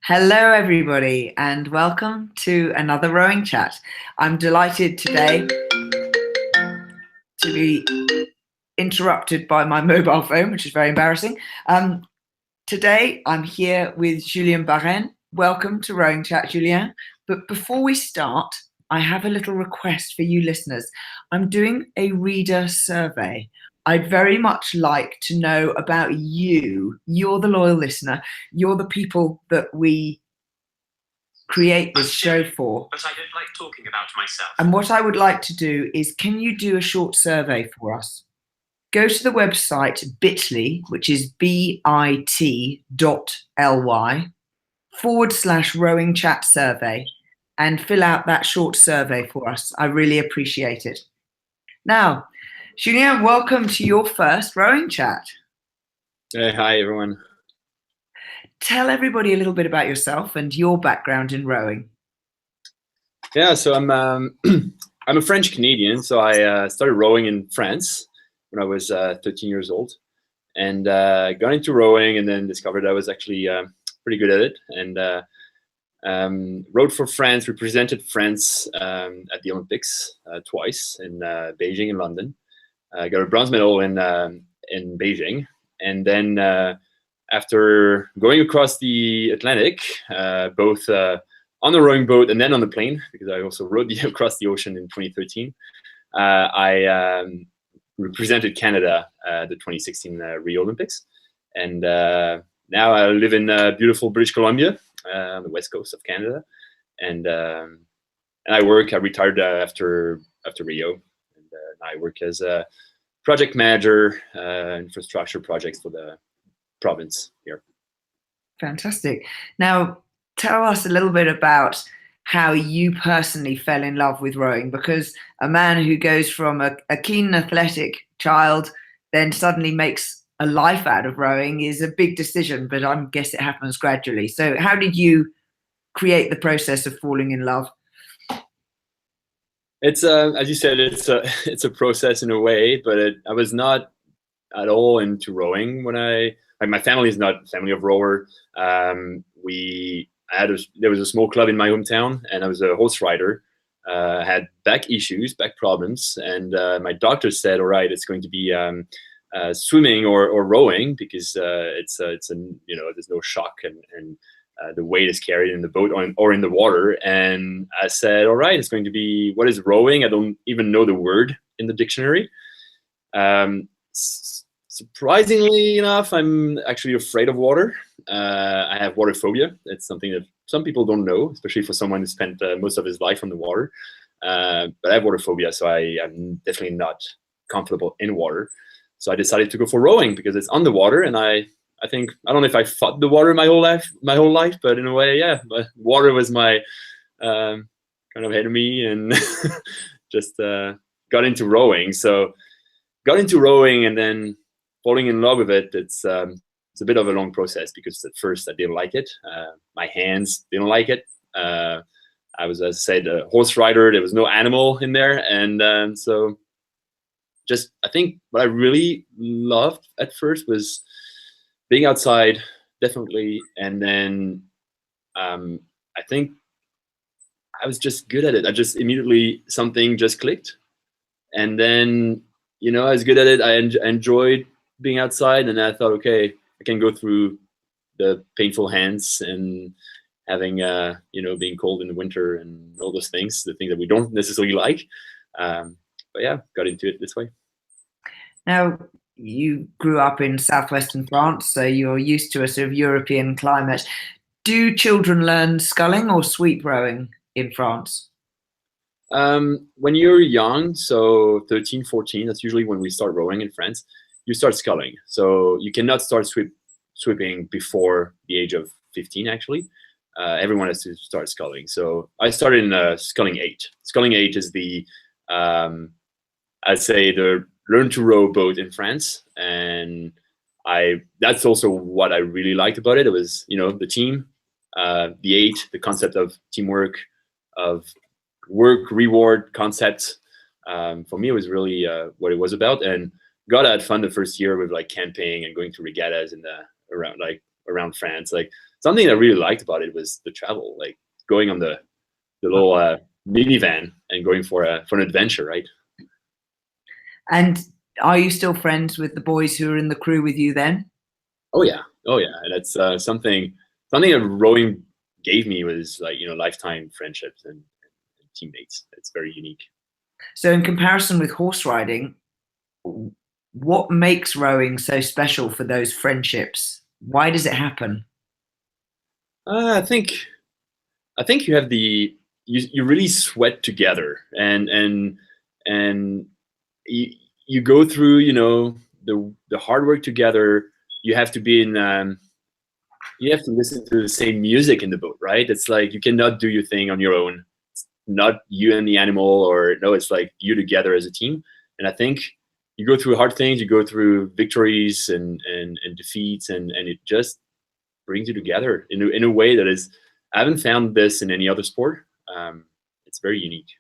Hello, everybody, and welcome to another rowing chat. I'm delighted today to be interrupted by my mobile phone, which is very embarrassing. Today, I'm here with Julien Bahain. Welcome to Rowing Chat, Julien. But before we start, I have a little request for you listeners. I'm doing a reader survey. I'd very much like to know about you. You're the loyal listener. You're the people that we create this show for. But I don't like talking about myself. And what I would like to do is, can you do a short survey for us? Go to the website bit.ly, which is bit.ly/rowing chat survey, and fill out that short survey for us. I really appreciate it. Now, Julien, welcome to your first rowing chat. Hey, hi everyone. Tell everybody a little bit about yourself and your background in rowing. Yeah, so I'm I'm a French Canadian. So I started rowing in France when I was 13 years old, and got into rowing, and then discovered I was actually pretty good at it, and rowed for France, represented France at the Olympics twice in Beijing and London. Got a bronze medal in Beijing, and then after going across the Atlantic, both on the rowing boat and then on the plane, because I also rowed across the ocean in 2013, I represented Canada at the 2016 Rio Olympics. And now I live in beautiful British Columbia, on the west coast of Canada. And I retired after Rio. And I work as a project manager, infrastructure projects for the province here. Fantastic. Now, tell us a little bit about how you personally fell in love with rowing, because a man who goes from a keen athletic child then suddenly makes a life out of rowing is a big decision, but I guess it happens gradually. So how did you create the process of falling in love? It's as you said, it's a process in a way, but I was not at all into rowing when my family is not a family of rower. There was a small club in my hometown, and I was a horse rider. Had back issues, back problems, and my doctor said, "All right, it's going to be swimming or rowing, because it's there's no shock and the weight is carried in the boat or in the water." And I said, "All right, it's going to be, what is rowing? I don't even know the word in the dictionary." Surprisingly enough, I'm actually afraid of water. I have water phobia. It's something that some people don't know, especially for someone who spent most of his life on the water. But I have water phobia, so I'm definitely not comfortable in water. So I decided to go for rowing because it's on the water, and I think, I don't know if I fought the water my whole life, but in a way, yeah, water was my kind of enemy, and just got into rowing. So got into rowing, and then falling in love with it. It's a bit of a long process, because at first I didn't like it. My hands didn't like it. I was, as I said, a horse rider. There was no animal in there, and so just, I think what I really loved at first was being outside, definitely, and then I think I was just good at it. I just immediately, something just clicked, and then I was good at it. I enjoyed being outside, and I thought, okay, I can go through the painful hands and having being cold in the winter and all those things, the things that we don't necessarily like, but yeah, got into it this way. Now, you grew up in southwestern France, so you're used to a sort of European climate. Do children learn sculling or sweep rowing in France? When you're young, so 13, 14, that's usually when we start rowing in France, you start sculling. So you cannot start sweeping before the age of 15, actually. Everyone has to start sculling. So I started in sculling 8. Sculling 8 is the, I'd say, the learn to row boat in France. And that's also what I really liked about it. It was, the team, the 8, the concept of teamwork, of work reward concept. For me, it was really what it was about. And God, I had fun the first year with like camping and going to regattas in the around France. Like something I really liked about it was the travel, like going on the little minivan and going for an adventure, right? And are you still friends with the boys who are in the crew with you then? Oh yeah, and that's something that rowing gave me was like, you know, lifetime friendships and teammates. It's very unique. So in comparison with horse riding, what makes rowing so special for those friendships? Why does it happen? I think you have you really sweat together, and you go through, you know, the hard work together. You have to be in you have to listen to the same music in the boat, right? It's like you cannot do your thing on your own. It's not you and the animal, or no, it's like you together as a team. And I think you go through hard things, you go through victories and defeats, and it just brings you together in a way that is, I haven't found this in any other sport. It's very unique.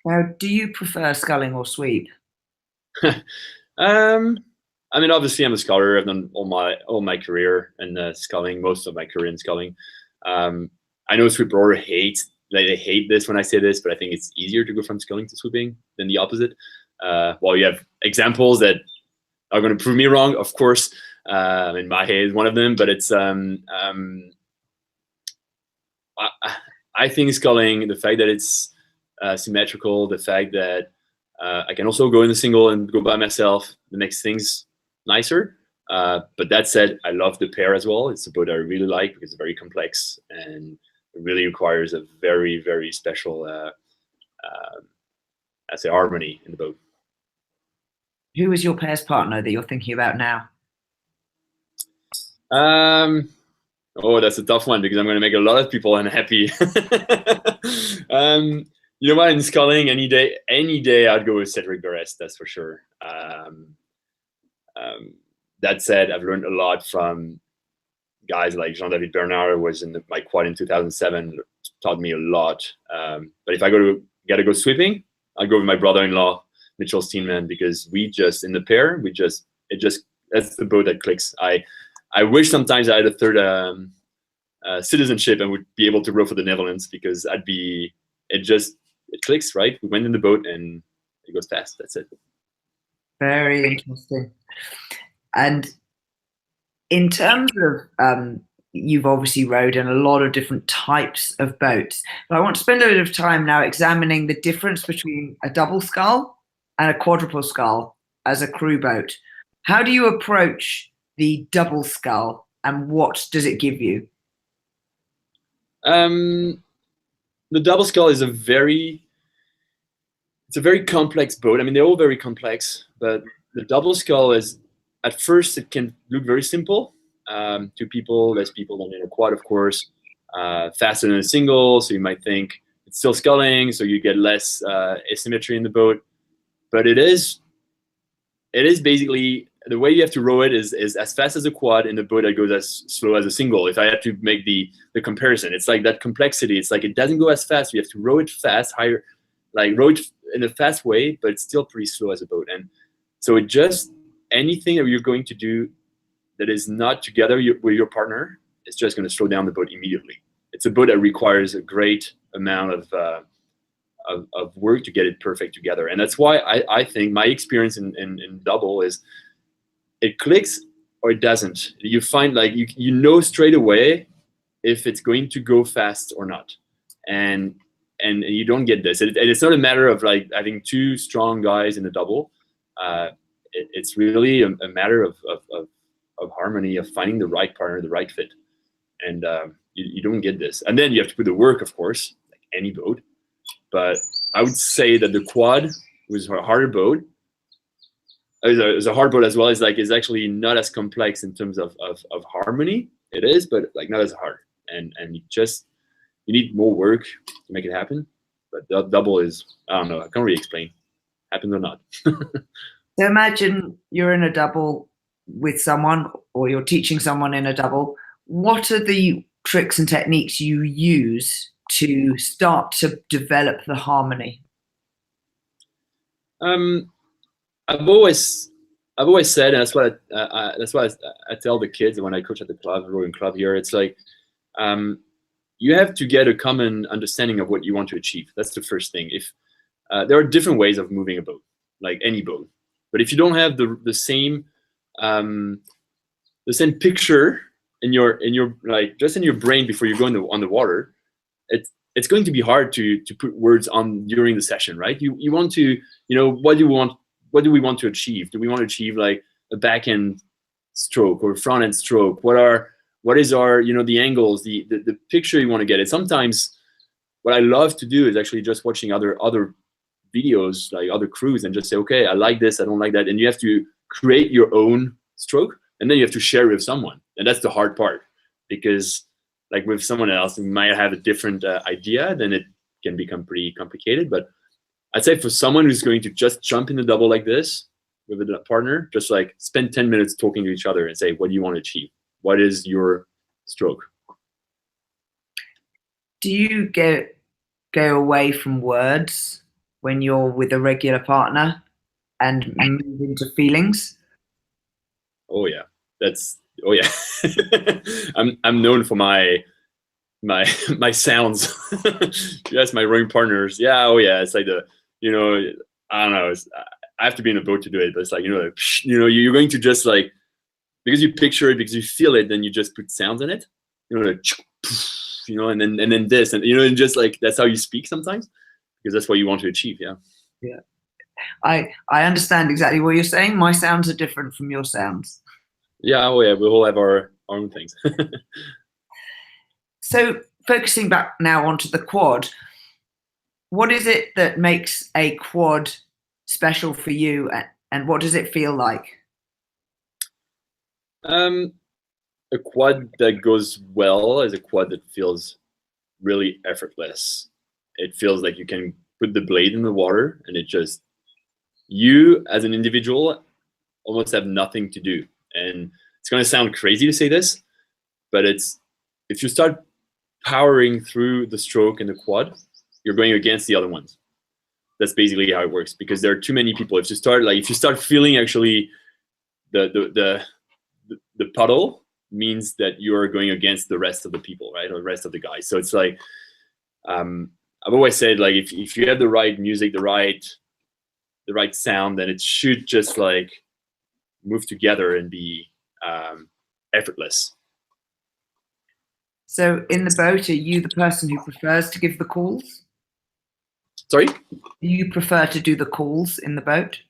Now, do you prefer sculling or sweep? I mean, obviously, I'm a sculler. I've done all my career in sculling, most of my career in sculling. I know sweep rower they hate this when I say this, but I think it's easier to go from sculling to sweeping than the opposite. While you have examples that are going to prove me wrong, of course. I mean, Bahain is one of them, but it's I think sculling, the fact that it's symmetrical, the fact that I can also go in a single and go by myself, that makes things nicer. But that said, I love the pair as well. It's a boat I really like because it's very complex and it really requires a very, very special, I say, harmony in the boat. Who is your pairs partner that you're thinking about now? Oh, that's a tough one because I'm going to make a lot of people unhappy. You know what? In sculling, any day, I'd go with Cedric Barres. That's for sure. That said, I've learned a lot from guys like Jean-David Bernard, who was in my quad in 2007, taught me a lot. But if I gotta go sweeping, I'll go with my brother-in-law, Mitchell Steenman, because in the pair, that's the boat that clicks. I wish sometimes I had a third citizenship and would be able to row for the Netherlands, because it clicks, right? We went in the boat and it goes fast. That's it. Very interesting. And in terms of, you've obviously rowed in a lot of different types of boats, but I want to spend a bit of time now examining the difference between a double scull and a quadruple scull as a crew boat. How do you approach the double scull and what does it give you? The double scull is a very complex boat. I mean, they're all very complex, but the double scull is, at first, it can look very simple. 2 people, less people than in a quad, of course. Faster than a single, so you might think it's still sculling, so you get less asymmetry in the boat. But it is basically, the way you have to row it is as fast as a quad in a boat that goes as slow as a single. If I had to make the comparison, it's like that complexity. It's like it doesn't go as fast. You have to row it fast, higher, like row it in a fast way, but it's still pretty slow as a boat. And so anything that you're going to do that is not together with your partner, it's just going to slow down the boat immediately. It's a boat that requires a great amount of work to get it perfect together. And that's why I think my experience in double is it clicks or it doesn't. You find, like, you know straight away if it's going to go fast or not. And you don't get this. It's not a matter of like having 2 strong guys in a double. It's really a matter of harmony, of finding the right partner, the right fit. And you don't get this. And then you have to put the work, of course, like any boat. But I would say that the quad was a harder boat. It's a hard boat as well. It's actually not as complex in terms of harmony. It is, but like not as hard. And you need more work to make it happen. But the double is, I don't know, I can't really explain. Happens or not. So imagine you're in a double with someone, or you're teaching someone in a double. What are the tricks and techniques you use to start to develop the harmony? I've always I've always said, and that's what I tell the kids when I coach at the club, rowing club here. It's like you have to get a common understanding of what you want to achieve. That's the first thing. If there are different ways of moving a boat, like any boat, but if you don't have the same picture in your like just in your brain before you go on the water, it's going to be hard to put words on during the session, right? You want to, what do we want to achieve? Do we want to achieve like a backhand stroke or front end stroke? What is our, the angles, the picture you want to get? And sometimes what I love to do is actually just watching other videos, like other crews, and just say, okay, I like this, I don't like that. And you have to create your own stroke, and then you have to share it with someone. And that's the hard part, because like with someone else, you might have a different idea, then it can become pretty complicated. But I'd say for someone who's going to just jump in the double like this with a partner, just like spend 10 minutes talking to each other and say, what do you want to achieve? What is your stroke? Do you go away from words when you're with a regular partner and move into feelings? Oh yeah, I'm known for my sounds. Yes, my rowing partners. Yeah, oh yeah, it's like I don't know. I have to be in a boat to do it, but it's like you're going to just like, because you picture it, because you feel it, then you just put sounds in it. Like, and then this, and and just like that's how you speak sometimes, because that's what you want to achieve. Yeah. Yeah. I understand exactly what you're saying. My sounds are different from your sounds. Yeah, oh yeah, we all have our own things. So focusing back now onto the quad, what is it that makes a quad special for you, and what does it feel like? A quad that goes well is a quad that feels really effortless. It feels like you can put the blade in the water, and it just, you as an individual almost have nothing to do. And it's going to sound crazy to say this, but if you start powering through the stroke and the quad, you're going against the other ones. That's basically how it works, because there are too many people. If you start feeling actually the puddle, means that you are going against the rest of the people, right, or the rest of the guys. So it's like, I've always said, like, if you have the right music, the right sound, then it should just like move together and be effortless. So in the boat, are you the person who prefers to give the calls? Sorry? Do you prefer to do the calls in the boat?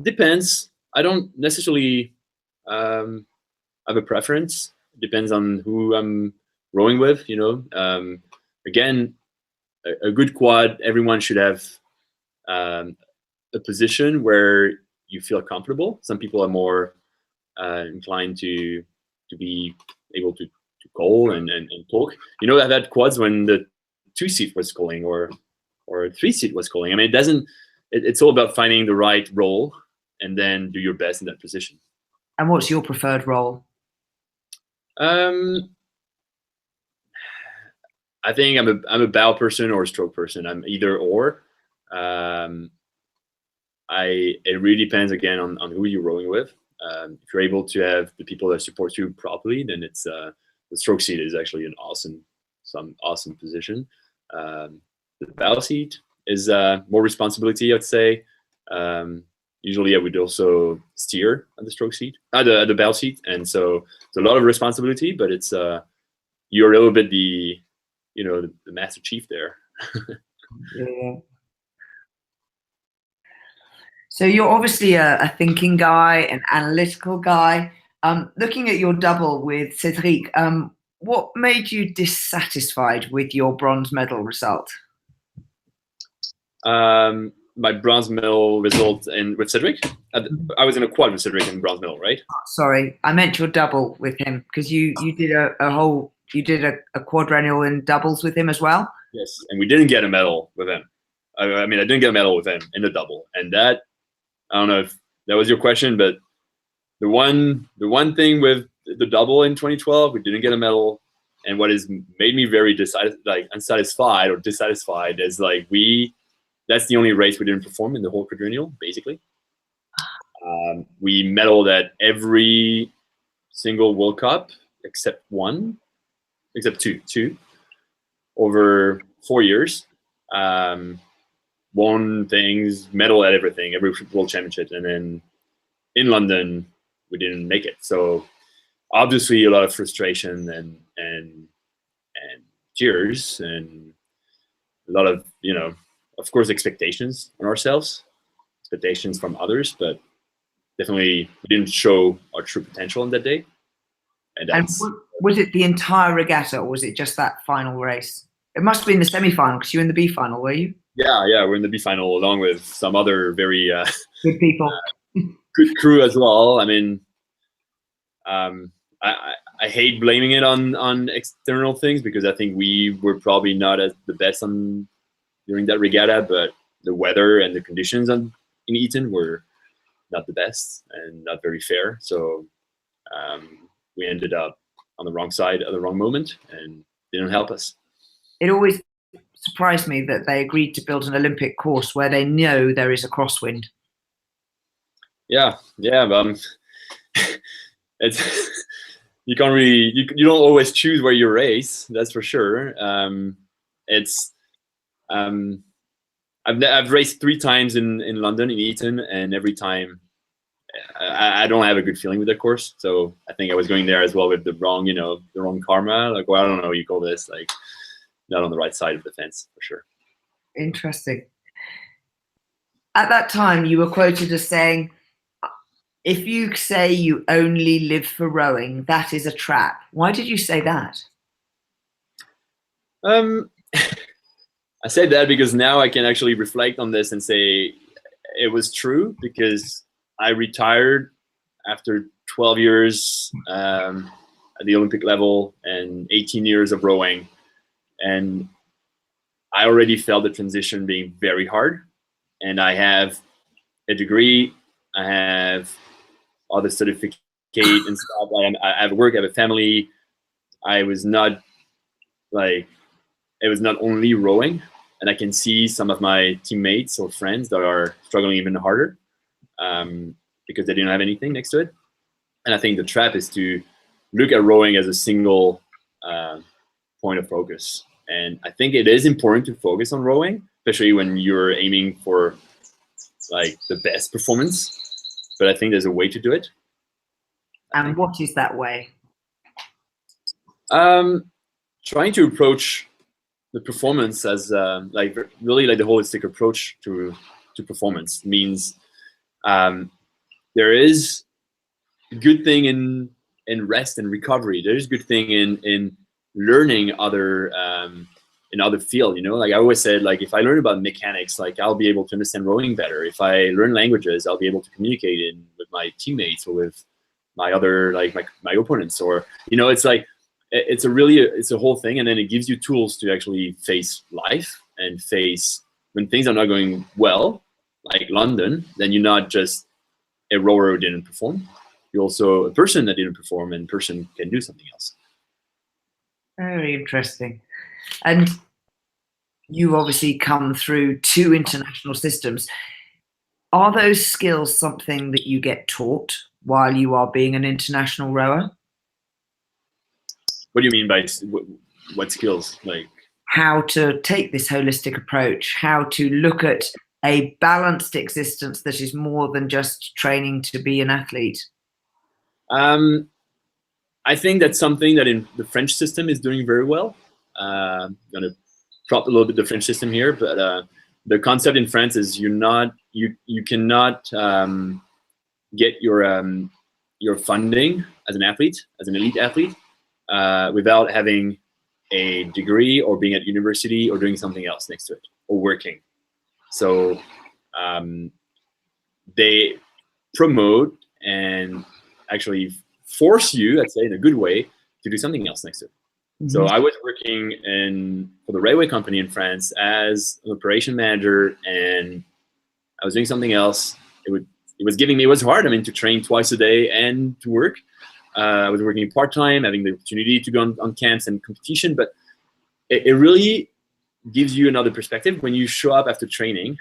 Depends. I don't necessarily have a preference. It depends on who I'm rowing with, Again, a good quad, everyone should have a position where you feel comfortable. Some people are more inclined to be able to call and talk. I've had quads when the 2-seat was calling or a 3-seat was calling. I mean, it's all about finding the right role and then do your best in that position. And what's your preferred role? I think I'm a bow person or a stroke person. I'm either or. It really depends again on who you're rowing with. If you're able to have the people that support you properly, then it's the stroke seat is actually an awesome position. The bow seat is more responsibility, I'd say. Usually I would also steer at the stroke seat, the bow seat, and so it's a lot of responsibility, but it's you're a little bit the master chief there. Yeah. So you're obviously a thinking guy, an analytical guy. Looking at your double with Cédric, what made you dissatisfied with your bronze medal result? My bronze medal result with Cédric? I was in a quad with Cédric in bronze medal, right? Oh, sorry, I meant your double with him, because you did a quadrennial in doubles with him as well. Yes, and we didn't get a medal with him. I mean, I didn't get a medal with him in the double, and that, I don't know if that was your question, but the one thing with the double in 2012, we didn't get a medal, and what has made me very unsatisfied or dissatisfied is like that's the only race we didn't perform in the whole quadrennial, basically. We medaled at every single World Cup except two, over 4 years. Won things, medal at everything, every World Championship, and then in London we didn't make it. So obviously a lot of frustration and tears, and a lot of, of course, expectations on ourselves, expectations from others, but definitely we didn't show our true potential on that day. And was it the entire regatta, or was it just that final race? It must have been the semi-final, because you were in the B final, were you? Yeah, we're in the B final along with some other very good people, good crew as well. I mean, I hate blaming it on external things, because I think we were probably not as the best during that regatta, but the weather and the conditions in Eton were not the best and not very fair. So we ended up on the wrong side at the wrong moment, and didn't help us. It always surprised me that they agreed to build an Olympic course where they know there is a crosswind. Yeah, but it's you can't really you don't always choose where you race. That's for sure. I've raced 3 times in London, in Eton, and every time I don't have a good feeling with the course. So I think I was going there as well with the wrong karma. Like, well, I don't know what you call this, like not on the right side of the fence, for sure. Interesting. At that time, you were quoted as saying, "If you say you only live for rowing, that is a trap." Why did you say that? I said that because now I can actually reflect on this and say it was true, because I retired after 12 years at the Olympic level and 18 years of rowing. And I already felt the transition being very hard. And I have a degree, I have other certificate and stuff. I have work, I have a family. It was not only rowing. And I can see some of my teammates or friends that are struggling even harder because they didn't have anything next to it. And I think the trap is to look at rowing as a single point of focus. And I think it is important to focus on rowing, especially when you're aiming for like the best performance. But I think there's a way to do it. And what is that way? Trying to approach the performance as really like the holistic approach to performance means there is a good thing in rest and recovery. There is a good thing in learning in other field, like I always said, like if I learn about mechanics, like I'll be able to understand rowing better. If I learn languages, I'll be able to communicate with my teammates or with my other, like my opponents, or it's like it's a whole thing. And then it gives you tools to actually face life and face when things are not going well, like London. Then you're not just a rower who didn't perform, you're also a person that didn't perform, and person can do something else. Very interesting. And you've obviously come through 2 international systems. Are those skills something that you get taught while you are being an international rower? What do you mean by what skills? Like how to take this holistic approach, how to look at a balanced existence that is more than just training to be an athlete? I think that's something that in the French system is doing very well. I'm gonna prop a little bit the French system here, but the concept in France is you cannot get your funding as an athlete, as an elite athlete, without having a degree or being at university or doing something else next to it or working. So they promote and actually force you, I'd say in a good way, to do something else next to it. Mm-hmm. So I was working for the railway company in France as an operation manager, and I was doing something else. It was hard, to train twice a day and to work. I was working part-time, having the opportunity to go on camps and competition, but it really gives you another perspective. When you show up after training,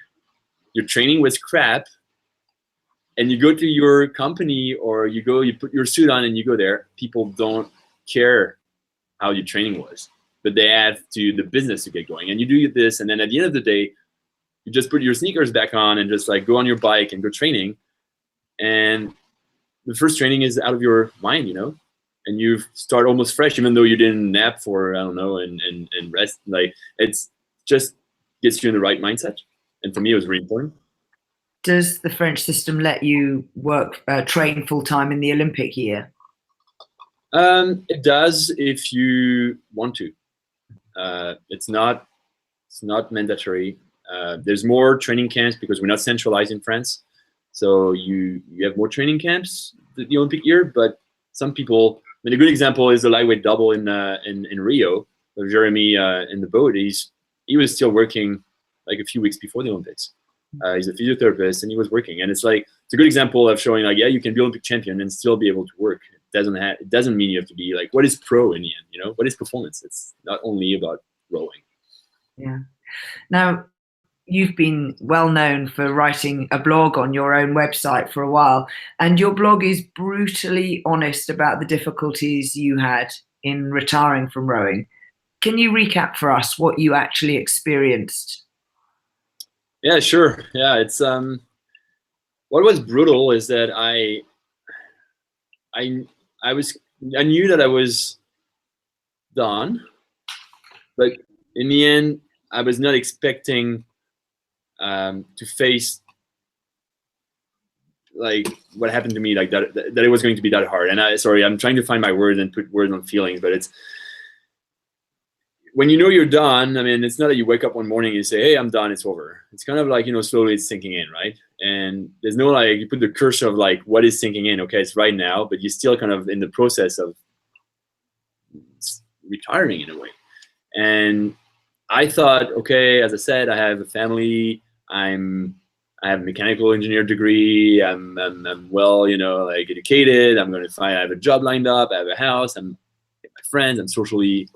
your training was crap, and you go to your company, or you put your suit on and you go there, people don't care how your training was, but they add to the business to get going. And you do this, and then at the end of the day, you just put your sneakers back on and just like go on your bike and go training. And the first training is out of your mind, and you start almost fresh, even though you didn't nap for, I don't know, and rest. Like, it's just gets you in the right mindset. And for me, it was really important. Does the French system let you train full time in the Olympic year? It does if you want to. It's not mandatory. There's more training camps because we're not centralized in France. So you have more training camps the Olympic year, but some people. I mean, a good example is the lightweight double in Rio. Jeremy in the boat. He was still working like a few weeks before the Olympics. He's a physiotherapist, and he was working. And it's a good example of showing like, yeah, you can be Olympic champion and still be able to work. It doesn't mean you have to be like, what is pro in the end? What is performance? It's not only about rowing. Yeah. Now, you've been well known for writing a blog on your own website for a while, and your blog is brutally honest about the difficulties you had in retiring from rowing. Can you recap for us what you actually experienced? Yeah, sure. Yeah, it's what was brutal is that I knew that I was done, but in the end, I was not expecting to face like what happened to me, like that it was going to be that hard. And I'm trying to find my words and put words on feelings, but it's when you're done. I mean, it's not that you wake up one morning and you say, hey, I'm done, it's over. It's kind of like, slowly it's sinking in, right? And there's no like, you put the cursor of like, what is sinking in? Okay, it's right now, but you're still kind of in the process of retiring in a way. And I thought, okay, as I said, I have a family, I have a mechanical engineer degree, I'm well, like educated, I have a job lined up, I have a house, I'm with my friends, I'm socially,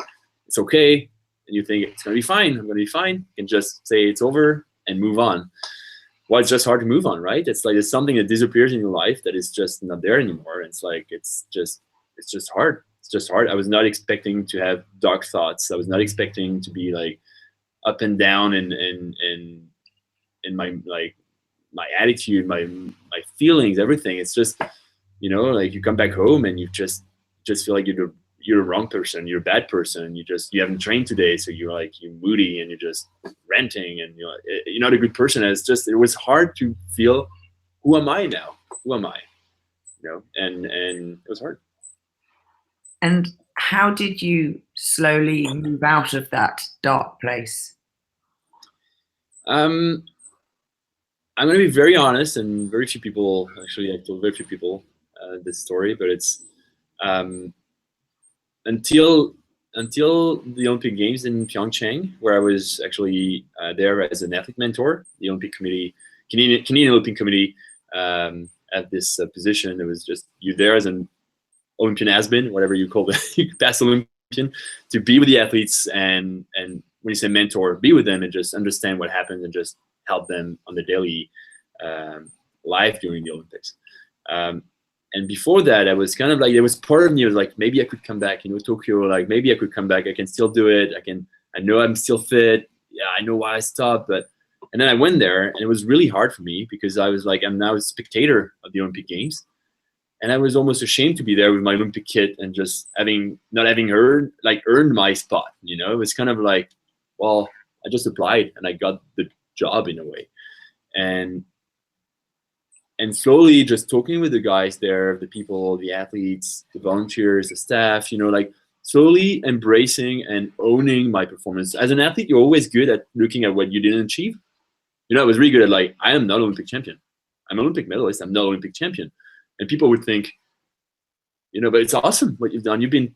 it's okay. And you think it's gonna be fine, I'm gonna be fine. You can just say it's over and move on. Well, it's just hard to move on, right? It's like there's something that disappears in your life that is just not there anymore. It's like it's just hard. It's just hard. I was not expecting to have dark thoughts. I was not expecting to be like up and down in my like my attitude, my feelings, everything. It's just, like you come back home and you just feel like you're a wrong person, you're a bad person, you haven't trained today, so you're moody and you're just ranting and you're not a good person. And it was hard to feel, who am I now? Who am I? And it was hard. And how did you slowly move out of that dark place? I'm going to be very honest, and very few people, actually, I told very few people this story, but it's until the Olympic Games in Pyeongchang, where I was actually there as an athlete mentor. The Olympic Committee, Canadian Olympic Committee, at this position. It was just you there as an Olympian has-been, whatever you call it, past Olympian, to be with the athletes and when you say mentor, be with them and just understand what happens and just help them on the daily life during the Olympics. And before that, I was kind of like, there was part of me was like, maybe I could come back, Tokyo, like maybe I could come back. I can still do it. I know I'm still fit. Yeah, I know why I stopped. And then I went there and it was really hard for me because I was like, I'm now a spectator of the Olympic Games. And I was almost ashamed to be there with my Olympic kit and just not having earned my spot. It was kind of like, well, I just applied and I got the job in a way. And slowly just talking with the guys there, the people, the athletes, the volunteers, the staff, like slowly embracing and owning my performance. As an athlete, you're always good at looking at what you didn't achieve. I was really good at like, I am not Olympic champion. I'm an Olympic medalist. I'm not Olympic champion. And people would think, but it's awesome what you've done. You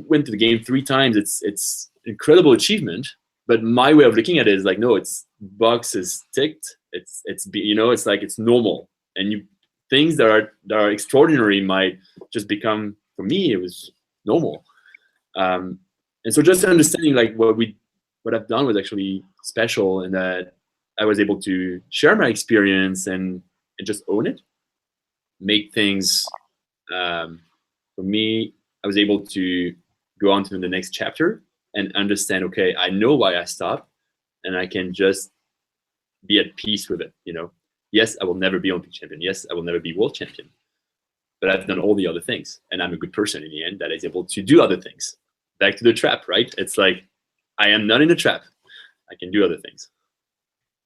went to the game 3 times. It's incredible achievement. But my way of looking at it is like, no, it's box is ticked. It's like it's normal. And things that are extraordinary might just become, for me, it was normal. And so just understanding like what I've done was actually special, and that I was able to share my experience and just own it. make things, for me, I was able to go on to the next chapter and understand, okay, I know why I stopped, and I can just be at peace with it. Yes, I will never be Olympic champion. Yes, I will never be world champion. But I've done all the other things, and I'm a good person in the end that is able to do other things. Back to the trap, right? It's like, I am not in a trap. I can do other things.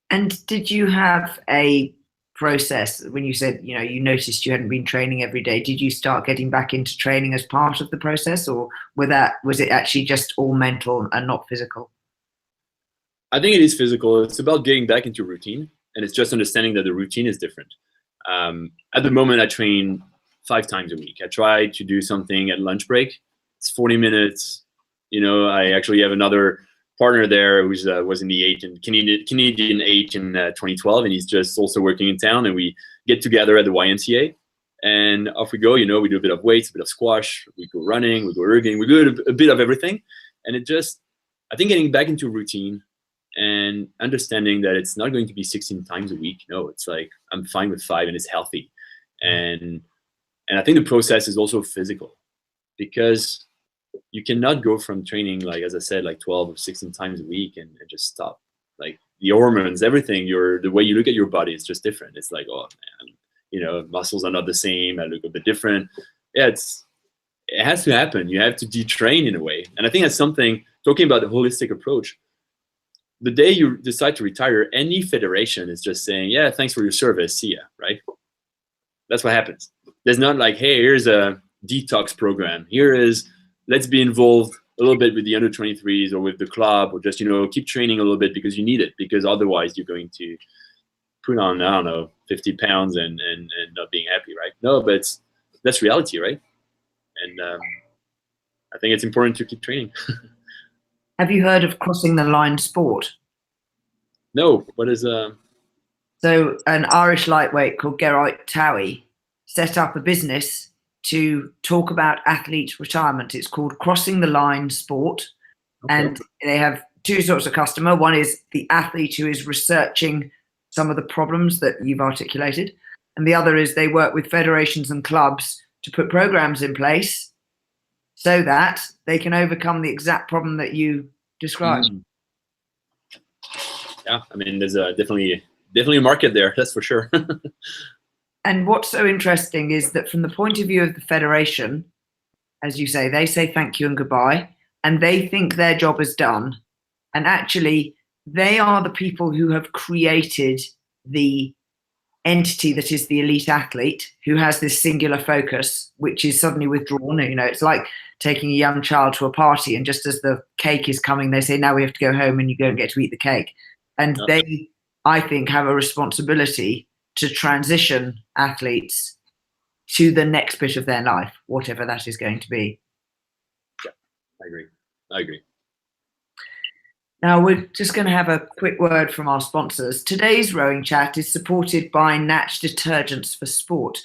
And did you have a process when you said, you noticed you hadn't been training every day? Did you start getting back into training as part of the process, or was it actually just all mental and not physical? I think it is physical. It's about getting back into routine, and it's just understanding that the routine is different. At the moment, I train 5 times a week. I try to do something at lunch break. It's 40 minutes. I actually have another partner there who was in the Canadian 8 in 2012, and he's just also working in town, and we get together at the YMCA, and off we go. We do a bit of weights, a bit of squash, we go running, we go erging, we do a bit of everything. And I think getting back into routine and understanding that it's not going to be 16 times a week. No, it's like, I'm fine with 5 and it's healthy. And I think the process is also physical, because you cannot go from training, like, as I said, like 12 or 16 times a week and just stop. Like, the hormones, everything, the way you look at your body is just different. It's like, oh man, muscles are not the same. I look a bit different. Yeah, it has to happen. You have to detrain in a way. And I think that's something, talking about the holistic approach, the day you decide to retire, any federation is just saying, yeah, thanks for your service, see ya, right? That's what happens. There's not like, hey, here's a detox program. Let's be involved a little bit with the under 23s or with the club, or just, keep training a little bit because you need it, because otherwise you're going to put on, I don't know, 50 pounds and not being happy, right? No, but that's reality, right? And I think it's important to keep training. Have you heard of crossing the line sport? No, what is So an Irish lightweight called Geraint Towie set up a business to talk about athlete retirement. It's called Crossing the Line Sport. Okay. And they have 2 sorts of customer. One is the athlete who is researching some of the problems that you've articulated. And the other is they work with federations and clubs to put programs in place so that they can overcome the exact problem that you described. Yeah, I mean, there's definitely a market there, that's for sure. And what's so interesting is that from the point of view of the federation, as you say, they say thank you and goodbye, and they think their job is done. And actually, they are the people who have created the entity that is the elite athlete, who has this singular focus, which is suddenly withdrawn. It's like taking a young child to a party, and just as the cake is coming, they say, now we have to go home, and you don't get to eat the cake. And they, I think, have a responsibility to transition athletes to the next bit of their life, whatever that is going to be. Yeah, I agree. Now, we're just going to have a quick word from our sponsors. Today's Rowing Chat is supported by Natch Detergents for Sport.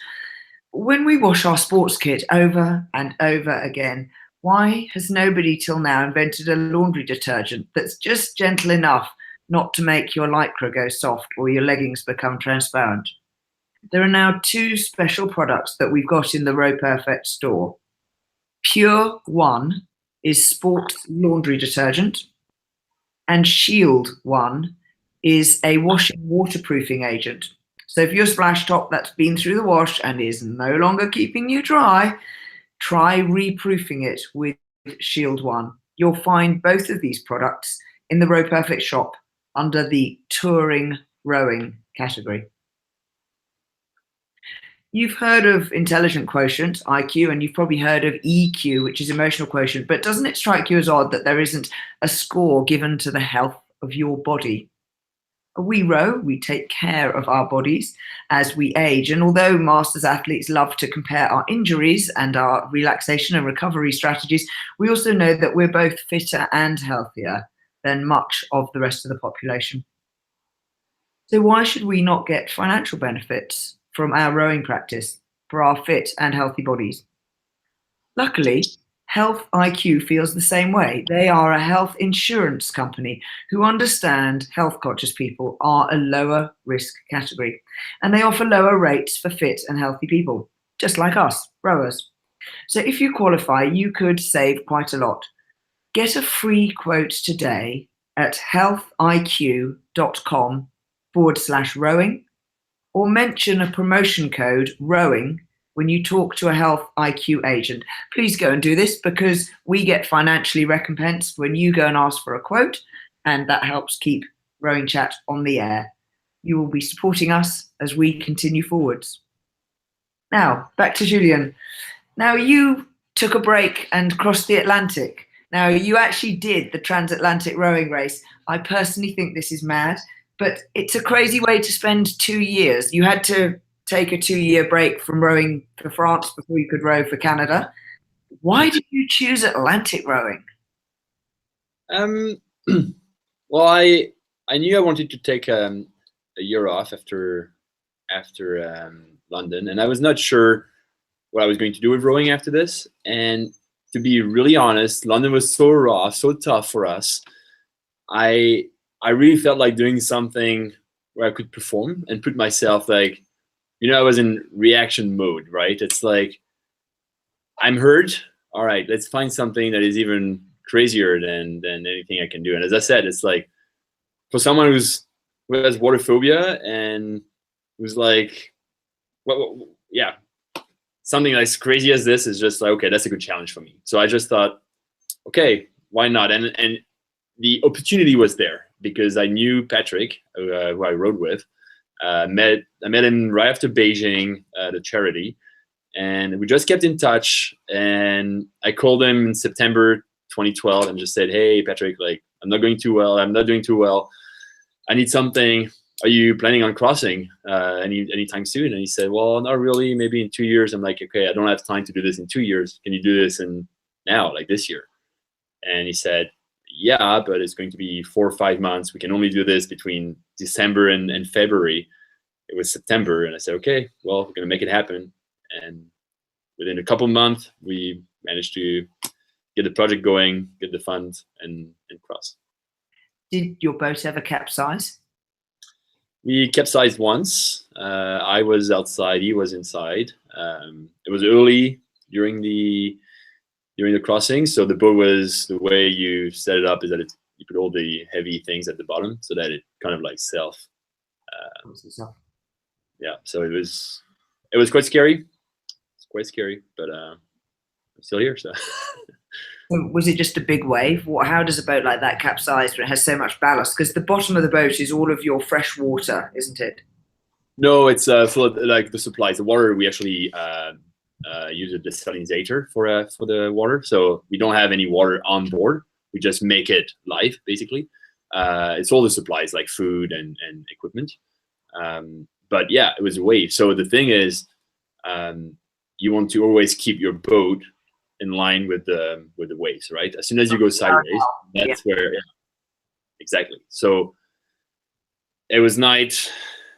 When we wash our sports kit over and over again, why has nobody till now invented a laundry detergent that's just gentle enough not to make your lycra go soft or your leggings become transparent? There are now 2 special products that we've got in the Row Perfect store. Pure One is sports laundry detergent, and Shield One is a washing waterproofing agent. So if your splash top that's been through the wash and is no longer keeping you dry, try reproofing it with Shield One. You'll find both of these products in the Row Perfect shop under the touring rowing category. You've heard of intelligent quotient, IQ, and you've probably heard of EQ, which is emotional quotient, but doesn't it strike you as odd that there isn't a score given to the health of your body? We row, we take care of our bodies as we age, and although masters athletes love to compare our injuries and our relaxation and recovery strategies, we also know that we're both fitter and healthier than much of the rest of the population. So why should we not get financial benefits from our rowing practice for our fit and healthy bodies? Luckily, Health IQ feels the same way. They are a health insurance company who understand health conscious people are a lower risk category, and they offer lower rates for fit and healthy people, just like us, rowers. So if you qualify, you could save quite a lot. Get a free quote today at healthiq.com/rowing, or mention a promotion code ROWING when you talk to a Health IQ agent. Please go and do this, because we get financially recompensed when you go and ask for a quote, and that helps keep Rowing Chat on the air. You will be supporting us as we continue forwards. Now, back to Julien. Now, you took a break and crossed the Atlantic. Now, you actually did the transatlantic rowing race. I personally think this is mad, but it's a crazy way to spend 2 years. You had to take a 2-year break from rowing for France before you could row for Canada. Why did you choose Atlantic rowing? Well, I knew I wanted to take a year off after London, and I was not sure what I was going to do with rowing after this. And to be really honest, London was so raw, so tough for us. I really felt like doing something where I could perform and put myself, like, I was in reaction mode, right? It's like, I'm hurt. All right, let's find something that is even crazier than anything I can do. And as I said, it's like, for someone who has water phobia and who's like, well, yeah, something as crazy as this is just like, okay, that's a good challenge for me. So I just thought, okay, why not? And the opportunity was there because I knew Patrick, who I rode with. I met him right after Beijing, the charity, and we just kept in touch. And I called him in September 2012 and just said, "Hey, Patrick, like, I'm not doing too well. I need something. Are you planning on crossing anytime soon?" And he said, "Well, not really. Maybe in 2 years." I'm like, "Okay, I don't have time to do this in 2 years. Can you do this now, like this year?" And he said, "Yeah, but it's going to be 4 or 5 months. We can only do this between December and February." It was September, and I said, "Okay, well, we're gonna make it happen." And within a couple months, we managed to get the project going, get the funds, and cross. Did your boat ever capsize? We capsized once. I was outside, he was inside. It was early during the crossing, so the boat was, the way you set it up is that you put all the heavy things at the bottom so that it kind of like self. Yeah, so it was quite scary. It's quite scary, but I'm still here. So. Was it just a big wave? How does a boat like that capsize when it has so much ballast? Because the bottom of the boat is all of your fresh water, isn't it? No, it's full of like the supplies. The water, we actually use a desalinizer for the water, so we don't have any water on board. We just make it live, basically. It's all the supplies like food and equipment. But yeah, it was a wave. So the thing is, you want to always keep your boat in line with the waves, right? As soon as you go sideways, that's where, yeah, exactly. So it was night.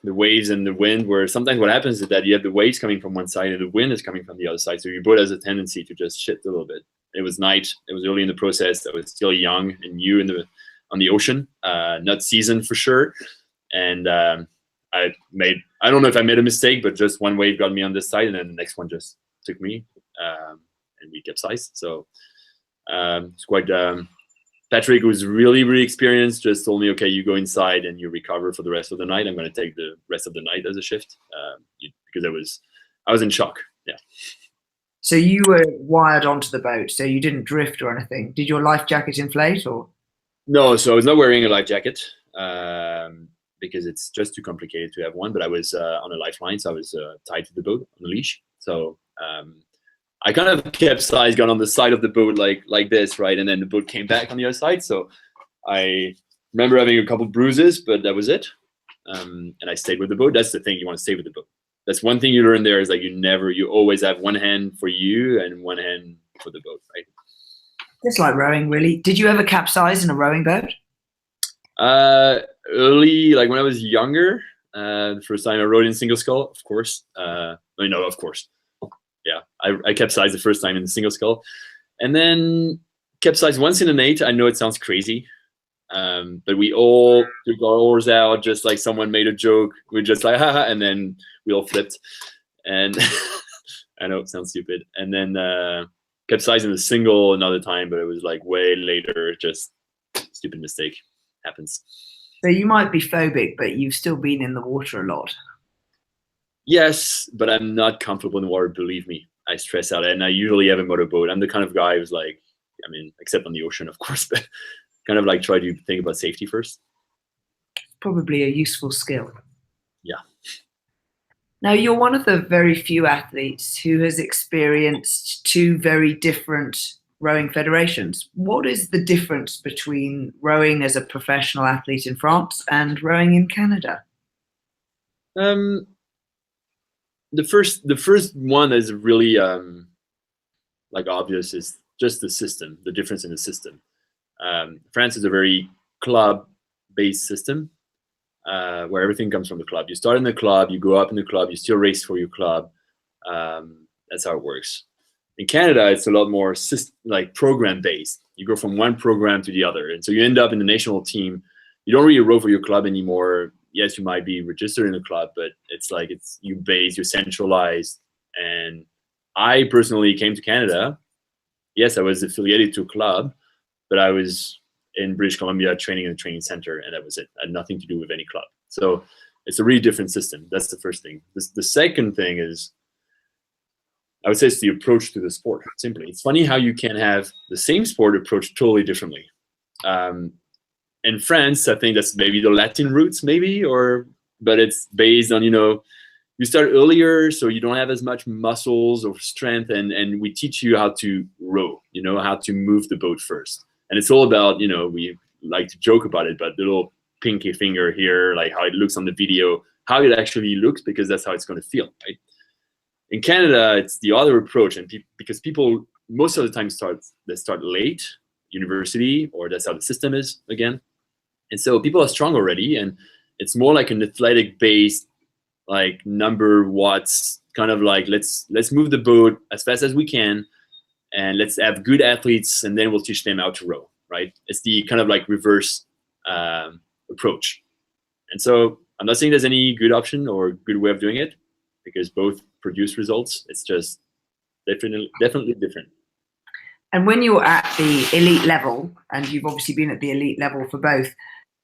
The waves and the wind were, sometimes what happens is that you have the waves coming from one side and the wind is coming from the other side. So your boat has a tendency to just shift a little bit. It was night. It was early in the process. I was still young and new on the ocean, not seasoned for sure. And I don't know if I made a mistake, but just one wave got me on this side and then the next one just took me, and we capsized. So it's quite, Patrick, who's really, really experienced, just told me, "Okay, you go inside and you recover for the rest of the night. I'm going to take the rest of the night as a shift," because I was in shock. Yeah. So you were wired onto the boat, so you didn't drift or anything. Did your life jacket inflate or? No, so I was not wearing a life jacket because it's just too complicated to have one. But I was on a lifeline, so I was tied to the boat on a leash. So I kind of capsized, got on the side of the boat like this, right? And then the boat came back on the other side. So I remember having a couple bruises, but that was it. And I stayed with the boat. That's the thing, you want to stay with the boat. That's one thing you learn there, is like you always have one hand for you and one hand for the boat, right? It's like rowing, really. Did you ever capsize in a rowing boat? Early, like when I was younger, the first time I rowed in single scull, of course. Of course. Yeah, I capsized the first time in the single scull. And then capsized once in an 8. I know it sounds crazy, but we all took our oars out, just like someone made a joke. We just like, haha, and then we all flipped. And I know it sounds stupid. And then capsized in a single another time, but it was like way later, just stupid mistake. Happens. So you might be phobic, but you've still been in the water a lot. Yes, but I'm not comfortable in the water, believe me. I stress out, and I usually have a motorboat. I'm the kind of guy who's like, I mean, except on the ocean, of course, but kind of like try to think about safety first. Probably a useful skill. Yeah. Now, you're one of the very few athletes who has experienced two very different rowing federations. What is the difference between rowing as a professional athlete in France and rowing in Canada? The first one that is really like obvious is just the system, the difference in the system. France is a very club-based system where everything comes from the club. You start in the club, you go up in the club, you still race for your club. That's how it works. In Canada, it's a lot more like program-based. You go from one program to the other, and so you end up in the national team. You don't really row for your club anymore. Yes, you might be registered in a club, but it's like you're centralized. And I personally came to Canada. Yes, I was affiliated to a club, but I was in British Columbia training in a training center, and that was it. It had nothing to do with any club. So it's a really different system. That's the first thing. The second thing is, I would say, it's the approach to the sport. Simply, it's funny how you can have the same sport approached totally differently. In France, I think that's maybe the Latin roots, but it's based on, you start earlier, so you don't have as much muscles or strength, and we teach you how to row, how to move the boat first. And it's all about, we like to joke about it, but the little pinky finger here, like how it looks on the video, how it actually looks, because that's how it's going to feel, right? In Canada, it's the other approach, and because people most of the time start late, university, or that's how the system is again. And so people are strong already, and it's more like an athletic-based, like number watts, kind of like let's move the boat as fast as we can, and let's have good athletes, and then we'll teach them how to row, right? It's the kind of like reverse approach. And so I'm not saying there's any good option or good way of doing it, because both produce results. It's just definitely different. And when you're at the elite level, and you've obviously been at the elite level for both,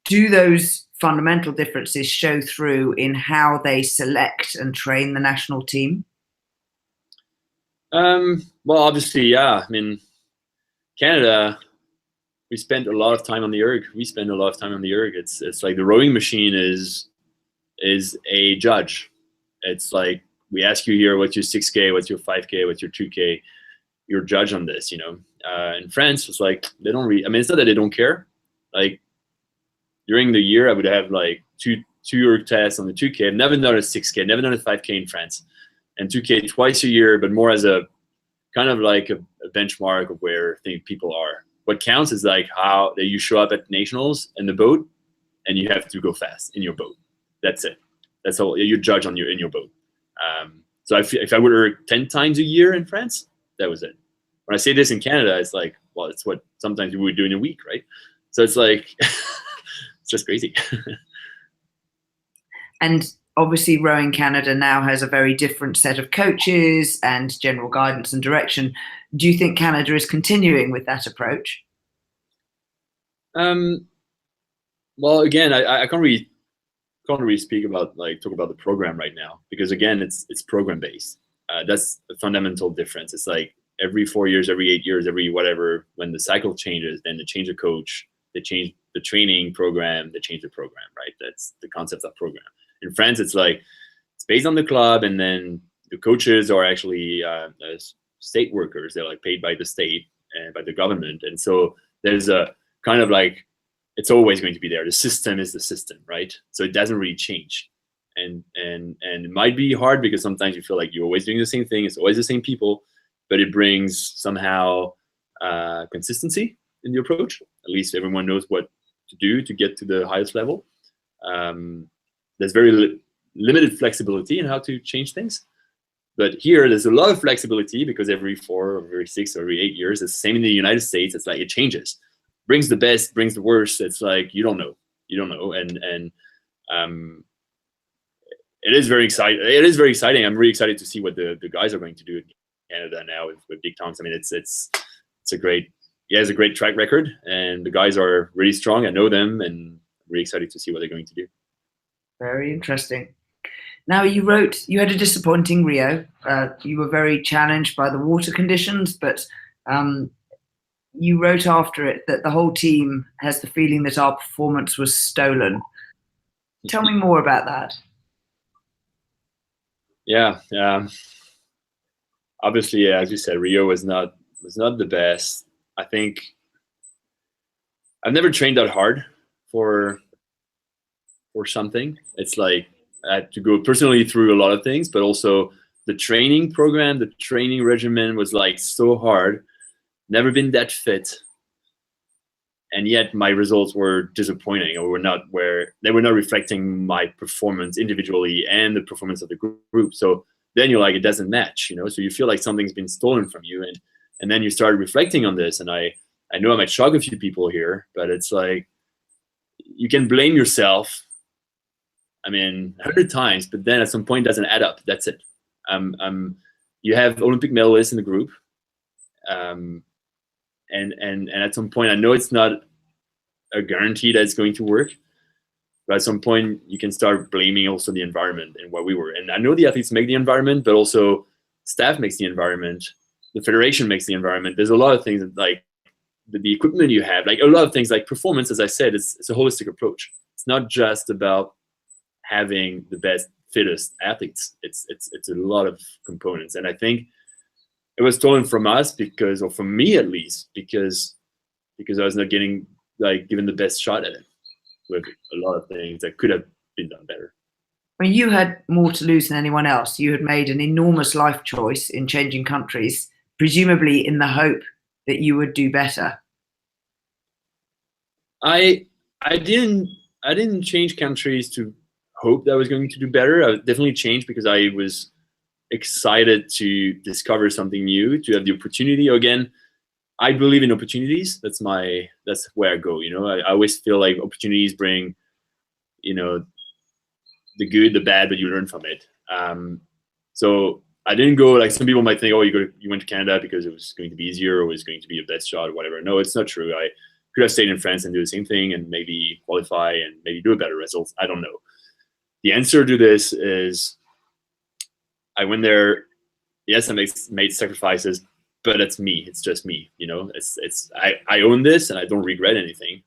do those fundamental differences show through in how they select and train the national team? Well, obviously, yeah. I mean, Canada, we spend a lot of time on the erg. It's like the rowing machine is a judge. It's like, we ask you here, what's your 6K, what's your 5K, what's your 2K? You're judge on this, In France, it's like, they don't really, I mean, it's not that they don't care. Like, during the year, I would have like two erg tests on the 2K. I've never done a 6K, never done a 5K in France. And 2K twice a year, but more as a kind of like a benchmark of where I think people are. What counts is like how that you show up at nationals in the boat, and you have to go fast in your boat. That's it. That's all. You judge in your boat. So if I would erg 10 times a year in France, that was it. When I say this in Canada, it's like, well, it's what sometimes we would do in a week, right? So it's like, it's just crazy. And obviously Rowing Canada now has a very different set of coaches and general guidance and direction. Do you think Canada is continuing with that approach? Well, again, I can't really speak about talk about the program right now, because again, it's program based. That's the fundamental difference. It's like every 4 years, every 8 years, every whatever, when the cycle changes, then they change the coach, they change the training program, they change the program, right? That's the concept of program. In France, it's like, it's based on the club, and then the coaches are actually state workers. They're like paid by the state and by the government. And so there's a kind of like, it's always going to be there. The system is the system, right? So it doesn't really change. And it might be hard, because sometimes you feel like you're always doing the same thing. It's always the same people, but it brings somehow consistency in the approach. At least everyone knows what to do to get to the highest level. There's very limited flexibility in how to change things, But here, there's a lot of flexibility because every 4 or every 6 or every 8 years, it's the same in the United States. It's like it changes, brings the best, brings the worst. It's like you don't know, and it is very exciting. It is very exciting. I'm really excited to see what the guys are going to do in Canada now with big tongues. I mean, it's a great, it's a great track record, and the guys are really strong. I know them, and I'm really excited to see what they're going to do. Very interesting. Now, you had a disappointing Rio. You were very challenged by the water conditions, but you wrote after it that the whole team has the feeling that our performance was stolen. Tell me more about that. Yeah. Obviously, as you said, Rio was not the best. I think I've never trained that hard for something. It's like I had to go personally through a lot of things, but also the training program, the training regimen was like so hard. Never been that fit, and yet my results were disappointing, or they were not reflecting my performance individually and the performance of the group. So then you're like, it doesn't match, so you feel like something's been stolen from you, and then you start reflecting on this. And I know I might shock a few people here, but it's like you can blame yourself, I mean, 100 times, but then at some point it doesn't add up. That's it. You have Olympic medalists in the group, and at some point, I know it's not a guarantee that it's going to work, but at some point you can start blaming also the environment and where we were. And I know the athletes make the environment, but also staff makes the environment, the federation makes the environment. There's a lot of things that, like the equipment you have, like a lot of things like performance, as I said, it's a holistic approach. It's not just about having the best, fittest athletes. It's a lot of components. And I think it was stolen from us because, or from me at least, because I was not given the best shot at it with a lot of things that could have been done better. I mean, you had more to lose than anyone else. You had made an enormous life choice in changing countries, presumably in the hope that you would do better. I didn't change countries to hope that I was going to do better. I definitely changed because I was excited to discover something new, to have the opportunity. Again, I believe in opportunities. That's where I go. I always feel like opportunities bring, the good, the bad, but you learn from it. So I didn't go like some people might think, oh, you went to Canada because it was going to be easier or it was going to be a best shot or whatever. No, it's not true. I could have stayed in France and do the same thing and maybe qualify and maybe do a better result. I don't know. The answer to this is I went there. Yes, I made sacrifices, but it's me. It's just me. I own this and I don't regret anything.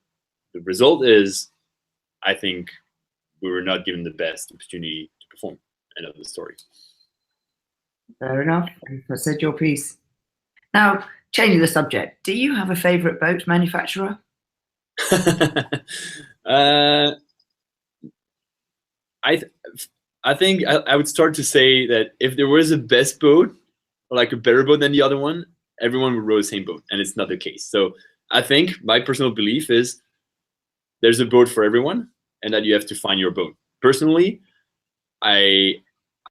The result is, I think we were not given the best opportunity to perform. End of the story. Fair enough. I said your piece. Now, changing the subject, do you have a favorite boat manufacturer? I think I would start to say that if there was a best boat, or like a better boat than the other one, everyone would row the same boat, and it's not the case. So I think my personal belief is there's a boat for everyone, and that you have to find your boat. Personally, I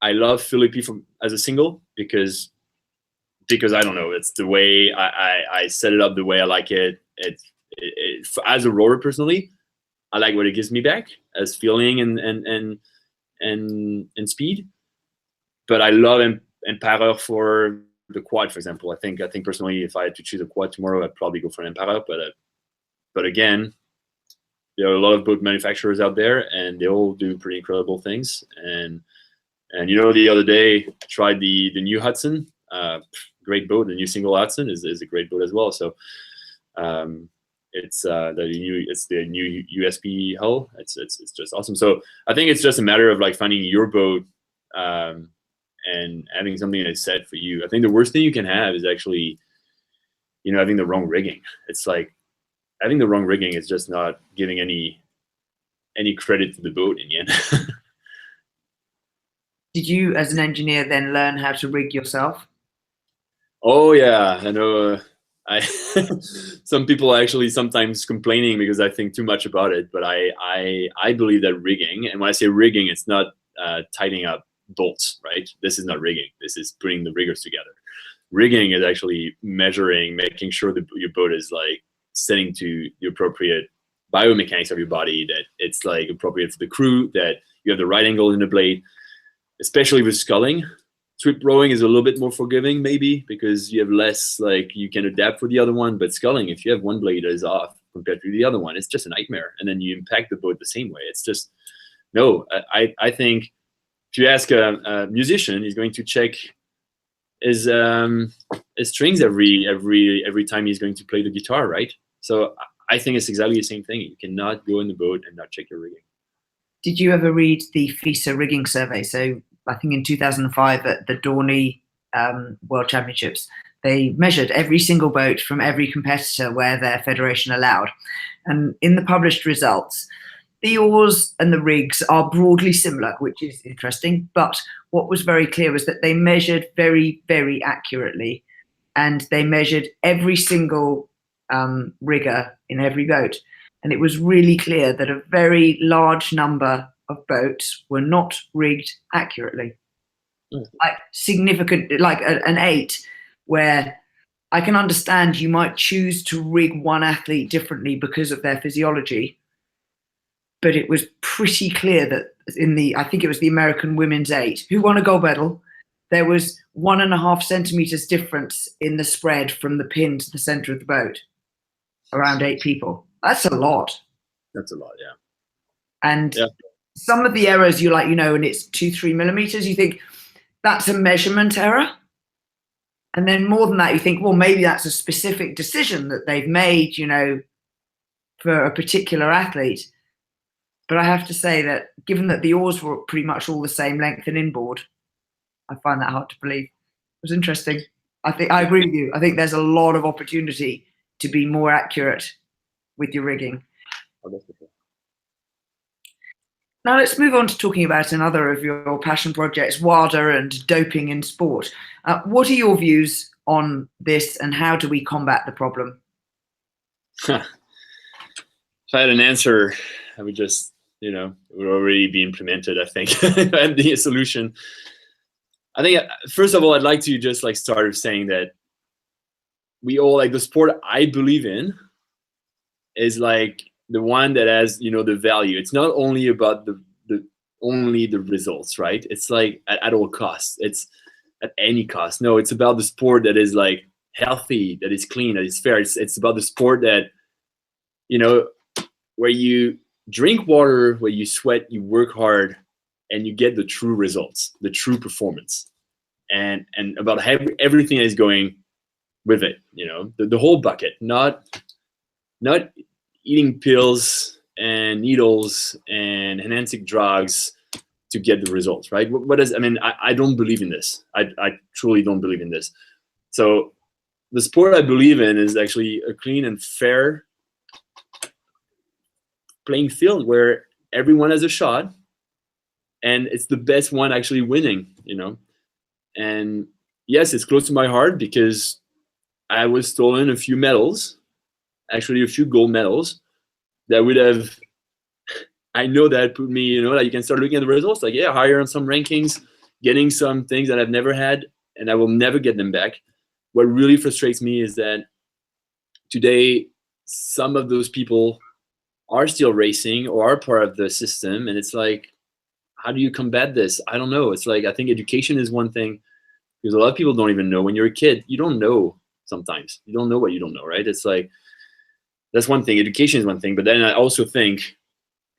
love Philippi as a single because I don't know, it's the way I set it up, the way I like it. As a rower personally, I like what it gives me back as feeling and speed. But I love Emperor for the quad, for example. I think personally, if I had to choose a quad tomorrow, I'd probably go for an Emperor. But again, there are a lot of boat manufacturers out there, and they all do pretty incredible things. And the other day I tried the new Hudson, great boat. The new single Hudson is a great boat as well. So it's the new USP hull. It's just awesome. So I think it's just a matter of like finding your boat and having something that's set for you. I think the worst thing you can have is actually, having the wrong rigging. It's like having the wrong rigging is just not giving any credit to the boat in the end. Did you, as an engineer, then learn how to rig yourself? Oh yeah, I know. Some people are actually sometimes complaining because I think too much about it, but I believe that rigging, and when I say rigging, it's not tightening up bolts, right? This is not rigging. This is putting the riggers together. Rigging is actually measuring, making sure that your boat is like setting to the appropriate biomechanics of your body, that it's like appropriate for the crew, that you have the right angle in the blade, especially with sculling. Strip rowing is a little bit more forgiving, maybe, because you have less, like, you can adapt for the other one. But sculling, if you have one blade that is off compared to the other one, it's just a nightmare. And then you impact the boat the same way. It's just, no, I think if you ask a musician, he's going to check his strings every time he's going to play the guitar, right? So I think it's exactly the same thing. You cannot go in the boat and not check your rigging. Did you ever read the FISA rigging survey? So I think in 2005 at the Dorney World Championships, they measured every single boat from every competitor where their federation allowed. And in the published results, the oars and the rigs are broadly similar, which is interesting. But what was very clear was that they measured very, very accurately. And they measured every single rigger in every boat. And it was really clear that a very large number of boats were not rigged accurately. Like significant, like an 8, where I can understand you might choose to rig one athlete differently because of their physiology. But it was pretty clear that in the, I think it was the American women's 8, who won a gold medal, there was 1.5 centimeters difference in the spread from the pin to the center of the boat, around 8 people. That's a lot. That's a lot, yeah. And some of the errors you like, and it's 2-3 millimeters, you think that's a measurement error. And then more than that, you think, well, maybe that's a specific decision that they've made, for a particular athlete. But I have to say that given that the oars were pretty much all the same length and inboard, I find that hard to believe. It was interesting. I agree with you. I think there's a lot of opportunity to be more accurate with your rigging. Now let's move on to talking about another of your passion projects, WADA and doping in sport. What are your views on this, and how do we combat the problem? If I had an answer, I would just, it would already be implemented, I think. If I had the solution. I think, first of all, I'd like to just start with saying that we all, the sport I believe in is the one that has, the value. It's not only about only the results, right? It's at all costs. It's at any cost. No, it's about the sport that is healthy, that is clean, that is fair. It's about the sport that, where you drink water, where you sweat, you work hard, and you get the true results, the true performance, and about everything that is going with it. The whole bucket, not eating pills and needles and enhancing drugs to get the results, right? I don't believe in this. I truly don't believe in this. So the sport I believe in is actually a clean and fair playing field where everyone has a shot, and it's the best one actually winning, And yes, it's close to my heart because I was stolen a few medals, actually a few gold medals that would have, I know that put me, you can start looking at the results, higher on some rankings, getting some things that I've never had, and I will never get them back. What really frustrates me is that today, some of those people are still racing or are part of the system, and it's how do you combat this? I don't know. It's I think education is one thing, because a lot of people don't even know. When you're a kid, you don't know sometimes. You don't know what you don't know, right? It's that's one thing. Education is one thing. But then I also think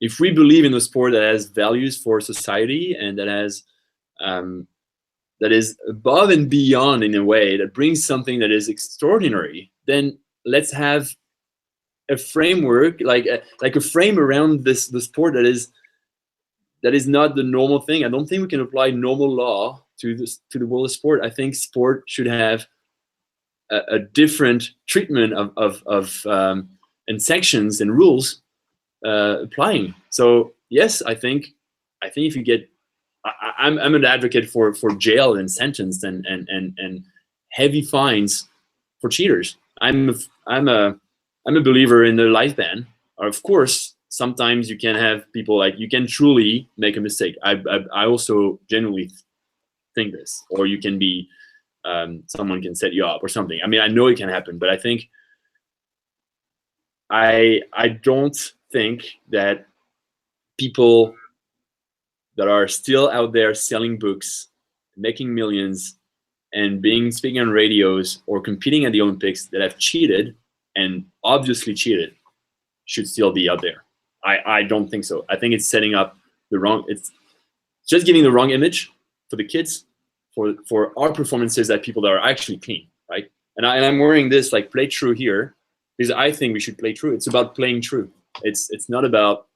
if we believe in a sport that has values for society and that has that is above and beyond in a way, that brings something that is extraordinary, then let's have a framework, like a frame around the sport that is not the normal thing. I don't think we can apply normal law to the world of sport. I think sport should have a different treatment of and sanctions and rules applying. So yes, I think if you get, I'm an advocate for jail and sentence and heavy fines for cheaters. I'm a believer in the life ban. Of course, sometimes you can have people like, you can truly make a mistake. I also genuinely think this, or you can be, someone can set you up or something. I mean, I know it can happen, but I think, I don't think that people that are still out there selling books, making millions, and speaking on radios or competing at the Olympics that have cheated and obviously cheated should still be out there. I don't think so. I think it's setting up it's just giving the wrong image for the kids, for our performances, that people that are actually clean, right? And I'm wearing this like play true here because I think we should play true. It's about playing true. It's not about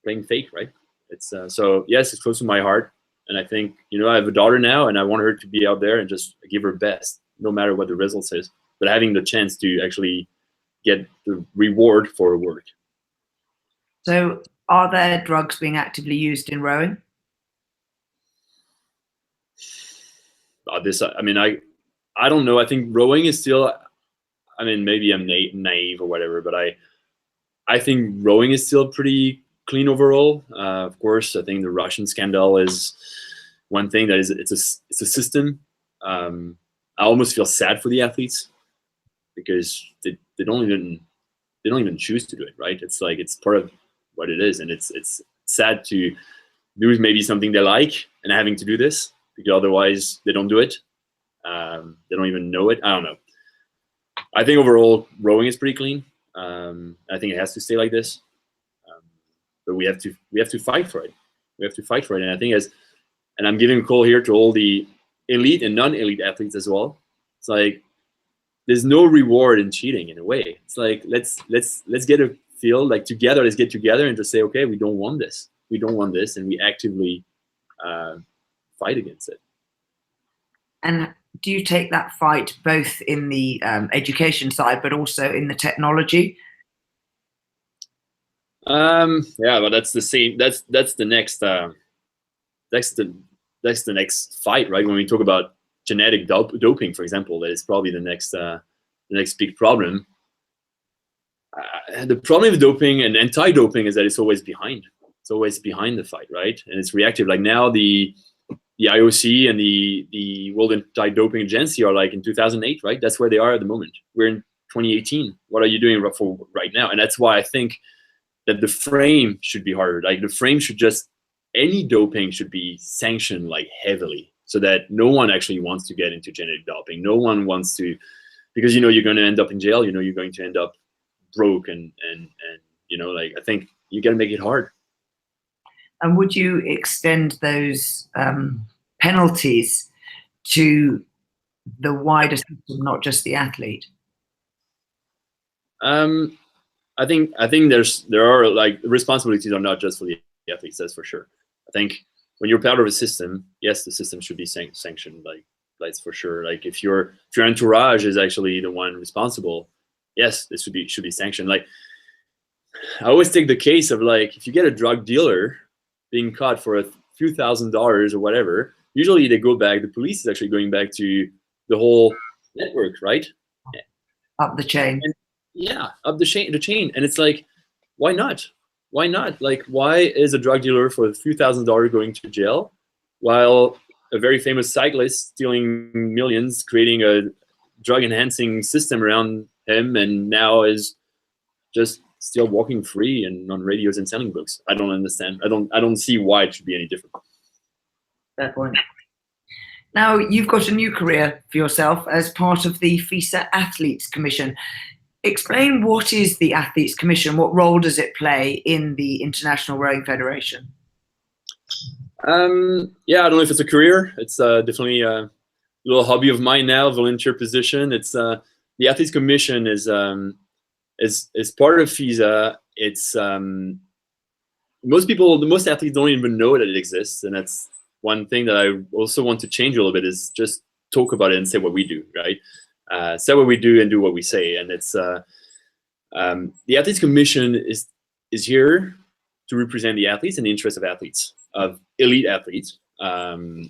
playing fake, right? It's so yes, it's close to my heart. And I think, I have a daughter now, and I want her to be out there and just give her best, no matter what the results is. But having the chance to actually get the reward for her work. So, are there drugs being actively used in rowing? I don't know. I think rowing is still, maybe I'm naive or whatever, but I think rowing is still pretty clean overall. Of course, I think the Russian scandal is one thing that it's a system. I almost feel sad for the athletes because they don't even choose to do it, right? It's like, it's part of what it is, and it's sad to do maybe something they like and having to do this because otherwise they don't do it. They don't even know it. I don't know. I think overall rowing is pretty clean. I think it has to stay like this. But we have to fight for it. We have to fight for it. And I think and I'm giving a call here to all the elite and non-elite athletes as well. It's like, there's no reward in cheating in a way. It's like, let's get a feel like together, let's get together and just say, okay, we don't want this. We don't want this. And we actively fight against it. And do you take that fight both in the education side, but also in the technology? Yeah, but that's the same. That's the next. That's the next fight, right? When we talk about genetic doping, for example, that is probably the next big problem. The problem with doping and anti-doping is that it's always behind. It's always behind the fight, right? And it's reactive. Like now, the IOC and the World Anti-Doping Agency are like in 2008, right? That's where they are at the moment. We're in 2018. What are you doing for right now? And that's why I think that the frame should be harder. Like the frame should just, any doping should be sanctioned like heavily, so that no one actually wants to get into genetic doping. No one wants to, because you're going to end up in jail. You're going to end up broke, and like, I think you got to make it hard. And would you extend those penalties to the wider system, not just the athlete? I think there are like responsibilities are not just for the athletes, that's for sure. I think when you're part of a system, yes, the system should be sanctioned. Like that's for sure. Like if your entourage is actually the one responsible, yes, this should be sanctioned. Like I always take the case of like, if you get a drug dealer being caught for a few $1,000s or whatever, usually they go back. The police is actually going back to the whole network, right? Up the chain. Yeah, up the chain. And it's like, why not? Why not? Like, why is a drug dealer for a few $1,000s going to jail while a very famous cyclist stealing millions, creating a drug enhancing system around him, and now is just still walking free and on radios and selling books? I don't understand. I don't see why it should be any different. Fair point. Now, you've got a new career for yourself as part of the FISA Athletes Commission. Explain, what is the Athletes Commission? What role does it play in the International Rowing Federation? Yeah, I don't know if it's a career. It's definitely a little hobby of mine now, volunteer position. It's the Athletes Commission is part of FISA. It's most athletes don't even know that it exists, and that's one thing that I also want to change a little bit, is just talk about it and say what we do, right? Say what we do and do what we say. And it's the Athletes Commission is here to represent the athletes and the interests of athletes, of elite athletes. And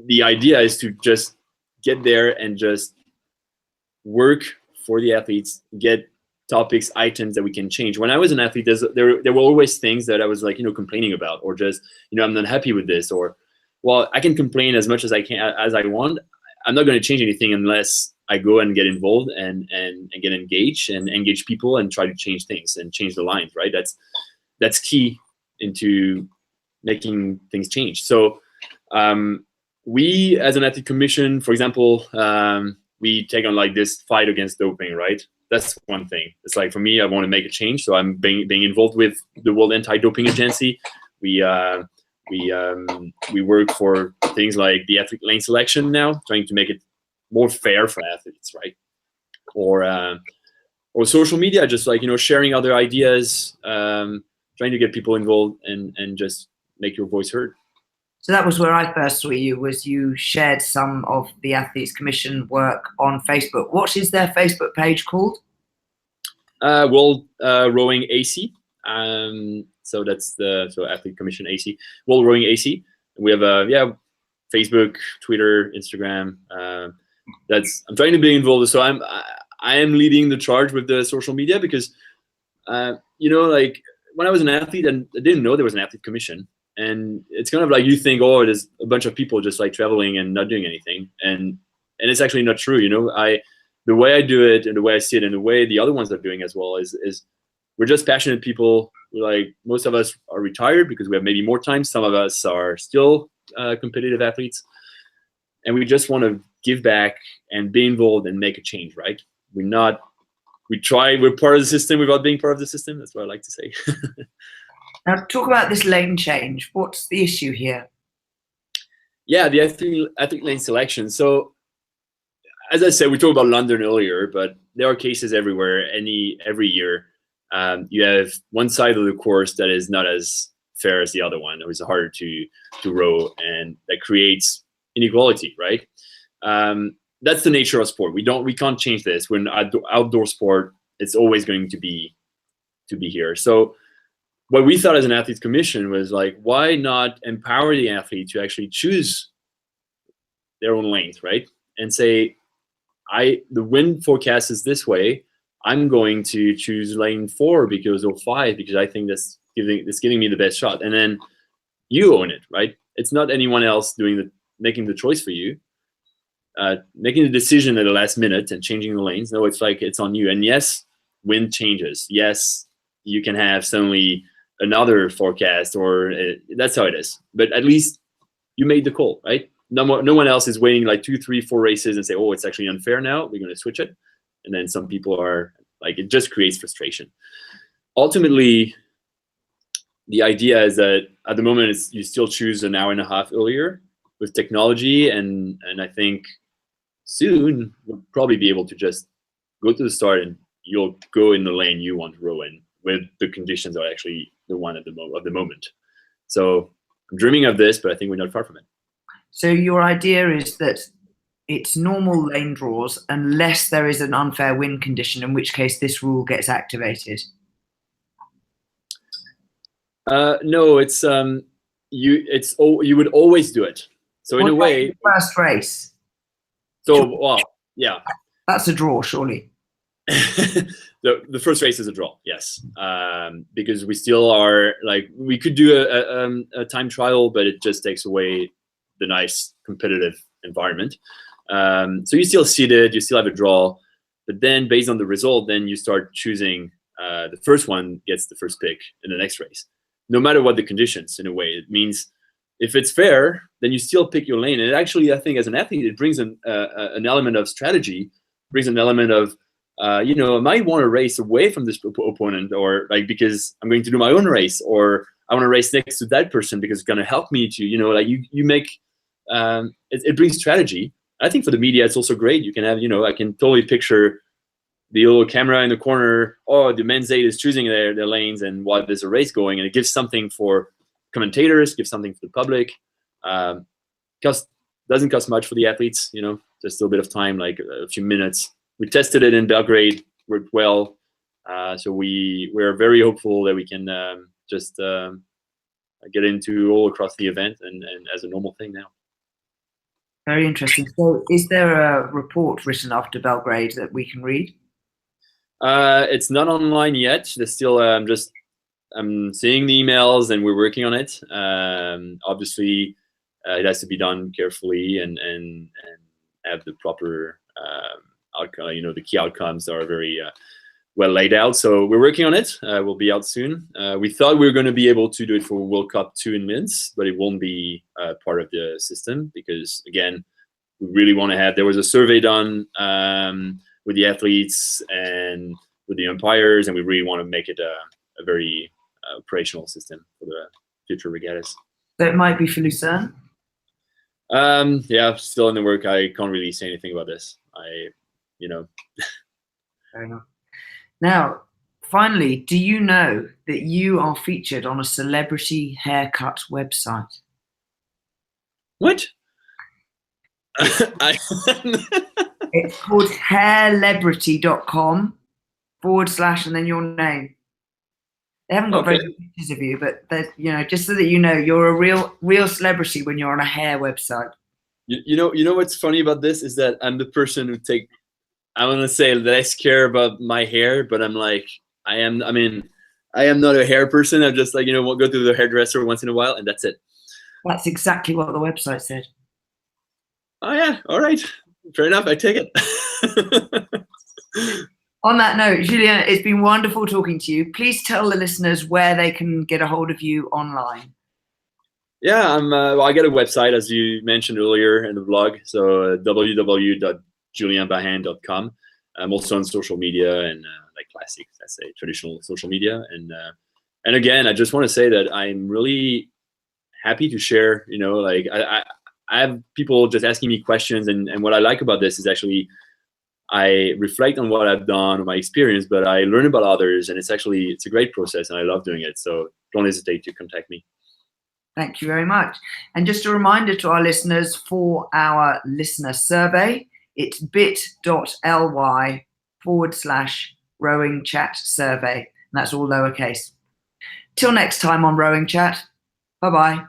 the idea is to just get there and just work for the athletes, get topics, items that we can change. When I was an athlete, there were always things that I was like, complaining about, or just, I'm not happy with this, or, well, I can complain as much as I can, as I want. I'm not going to change anything unless I go and get involved and get engaged and engage people and try to change things and change the lines, right? That's key into making things change. So we, as an athlete commission, for example, we take on like this fight against doping, right? That's one thing. It's like, for me, I want to make a change. So I'm being involved with the World Anti-Doping Agency. We work for things like the athlete lane selection now, trying to make it more fair for athletes, right? Or social media, just like, sharing other ideas, trying to get people involved and just make your voice heard. So that was where I first saw you, was you shared some of the Athletes Commission work on Facebook. What is their Facebook page called? WorldRowing AC. So that's Athlete Commission AC, WorldRowing AC. We have Facebook, Twitter, Instagram. I'm trying to be involved. So I am leading the charge with the social media because like when I was an athlete, and I didn't know there was an Athlete Commission, and it's kind of like, you think, oh, there's a bunch of people just like traveling and not doing anything, and it's actually not true. The way I do it and the way I see it and the way the other ones are doing as well is we're just passionate people. Like, most of us are retired because we have maybe more time. Some of us are still competitive athletes, and we just want to give back and be involved and make a change, right? We're part of the system without being part of the system. That's what I like to say. Now, talk about this lane change. What's the issue here? Yeah, the athlete lane selection. So, as I said, we talked about London earlier, but there are cases everywhere. Every year, you have one side of the course that is not as fair as the other one. It was harder to row, and that creates inequality, right? That's the nature of sport. We can't change this. When outdoor sport, it's always going to be here. So what we thought as an Athletes Commission was like, why not empower the athlete to actually choose their own lanes, right? And say, the wind forecast is this way. I'm going to choose lane 4 or 5 because I think that's giving me the best shot. And then you own it, right? It's not anyone else making the choice for you, making the decision at the last minute and changing the lanes. No, it's like, it's on you. And yes, wind changes. Yes, you can have suddenly another forecast, or that's how it is. But at least you made the call, right? No one else is waiting like 2, 3, 4 races and say, oh, it's actually unfair now, we're going to switch it. And then some people are like, it just creates frustration. Ultimately, the idea is that at the moment, you still choose an hour and a half earlier with technology, and I think soon we'll probably be able to just go to the start and you'll go in the lane you want to row in, with the conditions are actually the one of the moment. So I'm dreaming of this, but I think we're not far from it. So your idea is that it's normal lane draws unless there is an unfair wind condition, in which case this rule gets activated. No, it's you would always do it. So in a way, first race. So, well, yeah. That's a draw, surely. The first race is a draw, yes, because we still are like, we could do a time trial, but it just takes away the nice competitive environment. So you still seeded, you still have a draw, but then based on the result, then you start choosing. The first one gets the first pick in the next race, no matter what the conditions. In a way, it means if it's fair, then you still pick your lane. And actually, I think as an athlete, it brings an element of strategy, brings an element of I might want to race away from this opponent, or like, because I'm going to do my own race, or I want to race next to that person because it's going to help me to, you make, it brings strategy. I think for the media, it's also great. You can have, I can totally picture the little camera in the corner. Oh, the men's aid is choosing their lanes, and while there's a race going, and it gives something for commentators, gives something for the public. Doesn't cost much for the athletes, just a little bit of time, like a few minutes. We tested it in Belgrade, worked well. So we're very hopeful that we can just get into all across the event and as a normal thing now. Very interesting. So is there a report written after Belgrade that we can read? It's not online yet. There's still I'm seeing the emails and we're working on it. Obviously, it has to be done carefully and have the proper outcome. You know, the key outcomes are very well laid out. So we're working on it. We'll be out soon. We thought we were going to be able to do it for World Cup 2 in Linz, but it won't be part of the system because, again, we really want to have. There was a survey done with the athletes and with the umpires, and we really want to make it a very operational system for the future regattas. So it might be for Lucerne. Yeah, still in the work. I can't really say anything about this. Fair enough. Now, finally, do you know that you are featured on a celebrity haircut website? What? It's called hairlebrity.com / and then your name. They haven't got very good pictures of you, but just so that you know, you're a real celebrity when you're on a hair website. You know what's funny about this is that I'm the person who I want to say less care about my hair, but I'm like, I am not a hair person. I'm just like, we'll go to the hairdresser once in a while and that's it. That's exactly what the website said. Oh yeah, all right. Fair enough, I take it. On that note, Julien, it's been wonderful talking to you. Please tell the listeners where they can get a hold of you online. Yeah, I got a website, as you mentioned earlier in the blog, so www.julienbahain.com. I'm also on social media and like classic, let's say, traditional social media. And again, I just want to say that I'm really happy to share, I have people just asking me questions, and what I like about this is actually I reflect on what I've done, on my experience, but I learn about others, and it's a great process, and I love doing it. So don't hesitate to contact me. Thank you very much. And just a reminder to our listeners for our listener survey, it's bit.ly /RowingChat survey. And that's all lowercase. Till next time on Rowing Chat. Bye-bye.